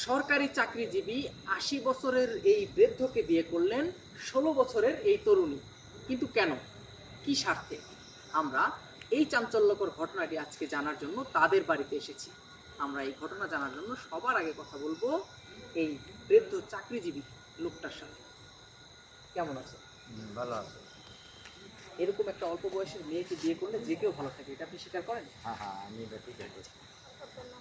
সরকারি চাকরিজীবী ৮০ বছরের এই বৃদ্ধকে বিয়ে করলেন ১৬ বছরের এই তরুণী। কিন্তু কেন, কি স্বার্থে? আমরা এই চাঞ্চল্যকর ঘটনাটি আজকে জানার জন্য তাদের বাড়িতে এসেছি। আমরা এই ঘটনা জানার জন্য সবার আগে কথা বলবো এই বৃদ্ধ চাকরিজীবী লোকটার সাথে। কেমন আছে? ভালো আছে। এরকম একটা অল্প বয়সের মেয়েকে বিয়ে করলে যে কেউ ভালো থাকে, এটা আপনি স্বীকার করেন? হ্যাঁ হ্যাঁ, আমি এটা ঠিক আছে।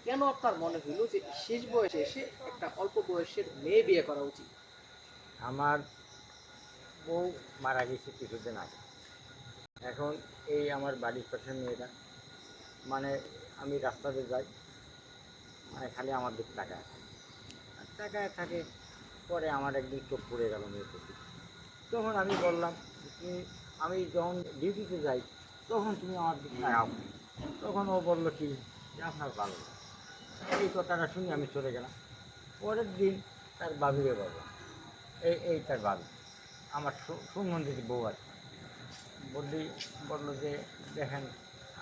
কেন আপনার মনে হইলো যে শেষ বয়সে এসে একটা অল্প বয়সের মেয়ে বিয়ে করা উচিত? আমার বউ মারা গেছে কিছুদিন আগে। এখন এই আমার বাড়ির পাশে মেয়েরা, মানে আমি রাস্তাতে যাই, মানে খালি আমার দিক তাকায় থাকে আর তাকায় থাকে। পরে আমার একদিন চোখ পড়ে গেল মেয়ের প্রতি। তখন আমি বললাম, তুমি, আমি যখন ডিউটিতে যাই তখন তুমি আমার দিক তাকাও। তখন ও বললো কি যে আপনার ভালো লাগে। এই কথাটা শুনে আমি চলে গেলাম। পরের দিন তার বাবিরে বললাম, এই তার বাবি, আমার সুগন্ধিত বউ আছে। বললো যে দেখেন,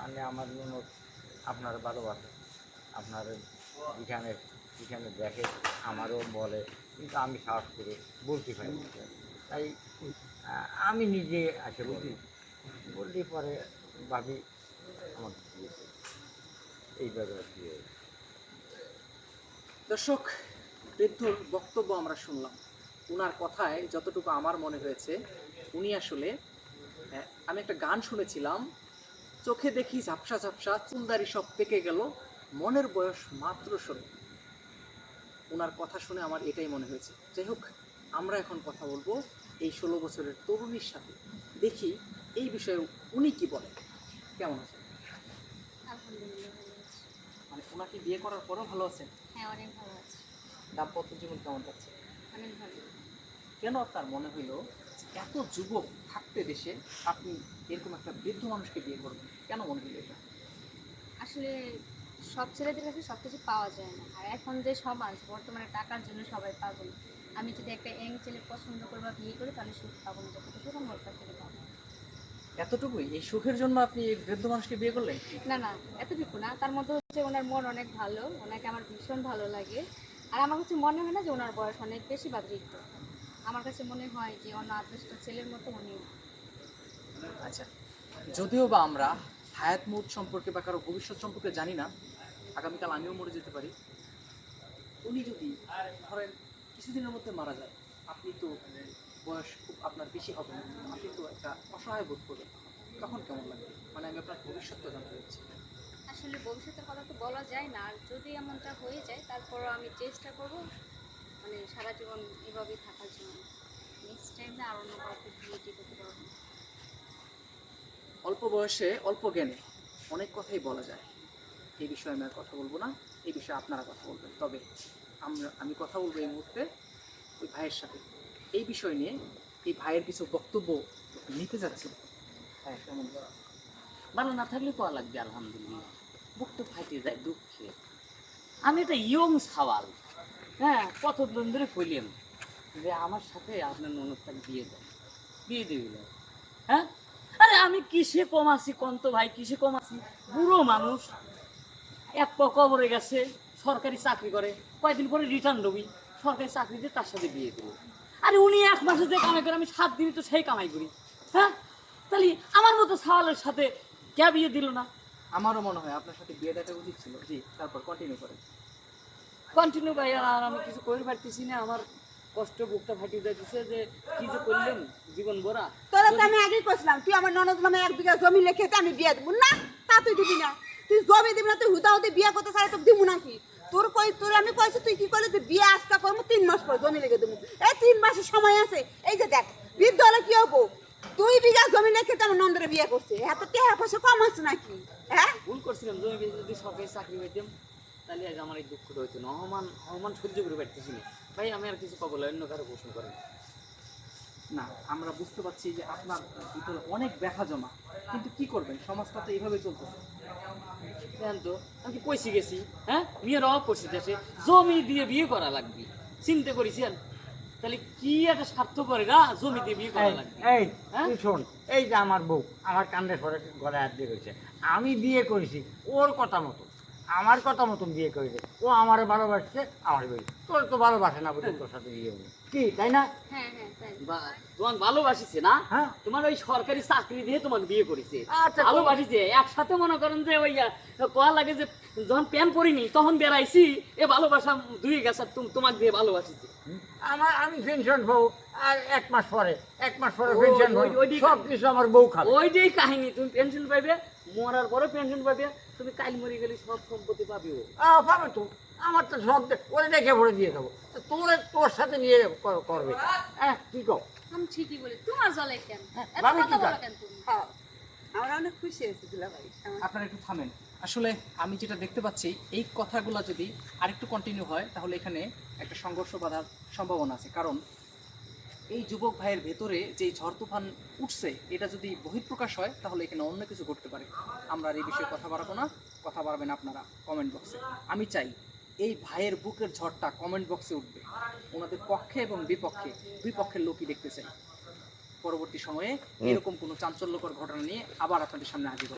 আমি আমার ননদ আপনার ভালোবাসে, আপনার যেখানে যেখানে দেখে আমারও বলে, কিন্তু আমি সাহস করে বলতে পারি না। তাই আমি নিজে আসে বললি পরে ভাবি আমাকে দিয়েছে। এইভাবে আর কি হয়েছে। দর্শক, বৃদ্ধর বক্তব্য আমরা শুনলাম। উনার কথায় যতটুকু আমার মনে হয়েছে, উনি আসলে, আমি একটা গান শুনেছিলাম, চোখে দেখি ঝাপসা ঝাপসা, চুলদারি সব পেকে গেল, মনের বয়স মাত্র ১৬। উনার কথা শুনে আমার এটাই মনে হয়েছে। যাই হোক, আমরা এখন কথা বলবো এই ১৬ বছরের তরুণীর সাথে। দেখি এই বিষয়ে উনি কি বলেন। কেমন আছেন? আলহামদুলিল্লাহ ভালো আছি। মানে ওনাকে বিয়ে করার পরেও ভালো আছেন? হ্যাঁ, অনেক ভালো আছি। দাম্পত্য জীবন কেমন যাচ্ছে? অনেক ভালো। কেন আপনার মনে হইলো এত যুবক থাকতে দেশে আপনি এরকম একটা বৃদ্ধ মানুষকে বিয়ে করবেন? কেন মনে হইলো এটা? আসলে সব ছেলেদের কাছে সব কিছু পাওয়া যায় না। আর এখন যে সমাজ, বর্তমানে টাকার জন্য সবাই পাগল। আমি যদি একটা ইয়ং ছেলে পছন্দ করি বা বিয়ে করি, তাহলে সুখ পাবো না, যতটুকু আমার কাছ থেকে পাবো। এতটুকুই? এই সুখের জন্য আপনি এই বৃদ্ধ মানুষকে বিয়ে করলেন? না না, এতটুকু না। তার মধ্যে হচ্ছে ওনার মন অনেক ভালো, ওনাকে আমার ভীষণ ভালো লাগে। আর আমার কাছে মনে হয় না যে ওনার বয়স অনেক বেশি বা বৃদ্ধ। আমার কাছে মনে হয় যে অন্য আদৃষ্ট ছেলের মতো উনি। আচ্ছা, যদিও বা আমরা হায়াত মৌত সম্পর্কে বা কারো ভবিষ্যৎ সম্পর্কে জানি না, আগামীকাল আমিও মরে যেতে পারি। উনি যদি ধরেন কিছুদিনের মধ্যে মারা যায়, আপনি তো বয়স খুব আপনার বেশি হবে না, আপনি তো একটা অসহায় বোধ করবেন, তখন কেমন লাগবে? মানে আমি আপনার ভবিষ্যৎটা জানতে চাচ্ছি। আসলে ভবিষ্যতের কথা তো বলা যায় না, আর যদি এমনটা হয়ে যায় তারপরও আমি চেষ্টা করব মানে সারা জীবন এভাবেই থাকার জন্য। নেক্সট টাইমে আর অন্য কাউকে বিয়ে করতে পারবো না। অল্প বয়সে অল্প জ্ঞানে অনেক কথাই বলা যায়। এই বিষয়ে আমি আর কথা বলবো না, এই বিষয়ে আপনারা কথা বলবেন। তবে আমি কথা বলবো এই মুহূর্তে ওই ভাইয়ের সাথে এই বিষয় নিয়ে। এই ভাইয়ের কিছু বক্তব্য নিতে যাচ্ছি। হ্যাঁ, কেমন? ভালো না থাকলে পাওয়া লাগবে আলহামদুলিল্লাহ। বুক তো ফাইটে যায় দুঃখে। আমি একটা ইয়ং সাওয়াল, হ্যাঁ, কতদিন ধরে কইলাম যে আমার সাথে আপনার ননদটাকে বিয়ে দিল। হ্যাঁ, আরে আমি কিসে কম আছি কন্ত ভাই, কিসে কম আছি? বুড়ো মানুষ, এক পা কবরে গেছে, সরকারি চাকরি করে, কয়েকদিন পরে রিটার্ন দেবি, সরকারি চাকরিতে তার সাথে বিয়ে দেবো। আরে উনি এক মাসে যে কামাই করে, আমি 7 দিনই তো সেই কামাই করি। হ্যাঁ, তাহলে আমার মতো সাওয়ালের সাথে কে বিয়ে দিল না? আমারও মনে হয় আপনার সাথে বিয়ে দেখা উচিত ছিল। জি, তারপর কন্টিনিউ করেন। কন্টিনিউ ভাই, আর আমি কিছু করে পারতেছি না। আমার কষ্ট বুকটা ফাটিয়ে যাচ্ছে যে কি যে করলেন জীবন ভরা। তোরা তো আমি আগেই কইছিলাম, তুই আমার ননদ নামে 1 বিঘা জমি লিখে দে, আমি বিয়ে দেবো না। তা তুই দিবি না, তুই জমি দিবি না, তুই হুদা হুদি বিয়ে করতে চাই, তোকে দিব নাকি? তোর আমি কইছি, তুই কি করলি? তুই বিয়ে আস্তা করবো 3 মাস পর জমি লিখে দেবো। এই 3 মাসের সময় আছে। এই যে দেখ, বৃদ্ধ হলে কি হবো? 2 বিঘা জমি লিখে তো আমার নন্দরে বিয়ে করছে। এত টেহা পয়সা কম আছে নাকি? হ্যাঁ, ভুল করছিলাম, জমি বেচে যদি সরকারি চাকরি পেতাম তাহলে আজ আমার এই দুঃখটা হইতো না। অহমান সহ্য করে পারতেছি না ভাই। আমি আর কিছু পাবো না, অন্য কারো প্রশ্ন করেন। না, আমরা বুঝতে পারছি যে আপনার ভিতরে অনেক ব্যথা জমা, কিন্তু কি করবেন, সমাজটা তো এইভাবে চলতেছে। জান তো আমি কি কইছি গেছি, হ্যাঁ, বিয়ের অভাব করছি দেশে, জমি দিয়ে বিয়ে করা লাগবে। চিন্তা করেছেন? তাহলে কি একটা স্বার্থ করে না, জমি দিয়ে বিয়ে করা লাগবে। এই হ্যাঁ? তুই শোন, এই যে আমার বউ আমার কান্দের পরে গলায় হাত দিয়ে রয়েছে, আমি বিয়ে করেছি ওর কথা মতো। আমার কথা মতন বিয়ে করে দে। ও আমার ভালোবাসছে, আমার বিয়ে। তোর তো ভালোবাসে না বলে তোর সাথে বিয়ে হলো। কি তাই না? হ্যাঁ হ্যাঁ তাই। তোমাকে ভালোবাসিছে না? হ্যাঁ। তোমার ওই সরকারি চাকরি দিয়ে তোমাকে বিয়ে করেছে। আচ্ছা, ভালোবাসিছে একসাথে, মনে করেন যে ওই কোয়া লাগে যে যখন প্যান পরিনি তখন বেড়াইছি, এ ভালোবাসা দুই গেছে, তোমাকে দিয়ে ভালোবাসিছে। আমি পেনশন পাবো আর 1 মাস পরে ওই- পেনশন ওই- ওইটাই- সব কিছু আমার বউ খাবে। ওইটাই কাহিনী, তুমি পেনশন পাইবে, মরার পরে পেনশন পাবে, তুমি কাল মরে গেলে সব সম্পত্তি পাবে ও। পাবে তো, আমার তো সব ওরে দেখে ভরে দিয়ে দেবো। তোর সাথে নিয়ে করবে। হ্যাঁ কি কও? আমি ঠিকই বলি, তোমার জলে কেন এত ভাবি কথা কি বলো করে? কেন তুমি? হ্যাঁ আমরা অনেক খুশি হয়েছি দুলাভাই আমার আপনারা একটু থামেন। আসলে আমি যেটা দেখতে পাচ্ছি, এই কথাগুলো যদি আরেকটু কন্টিনিউ হয় তাহলে এখানে একটা সংঘর্ষ বাঁধার সম্ভাবনা আছে। কারণ এই যুবক ভাইয়ের ভেতরে যে ঝড় তুফান উঠছে, এটা যদি বহিঃপ্রকাশ হয় তাহলে এখানে অন্য কিছু ঘটতে পারে। আমরা আর এই বিষয়ে কথা বাড়াবো না, কথা বাড়াবেন আপনারা কমেন্ট বক্সে। আমি চাই এই ভাইয়ের বুকের ঝড়টা কমেন্ট বক্সে উঠবে, ওনাদের পক্ষে এবং বিপক্ষে দুই পক্ষের লোকই দেখতে চাই। পরবর্তী সময়ে এরকম কোনো চাঞ্চল্যকর ঘটনা নিয়ে আবার আপনাদের সামনে হাজির হব।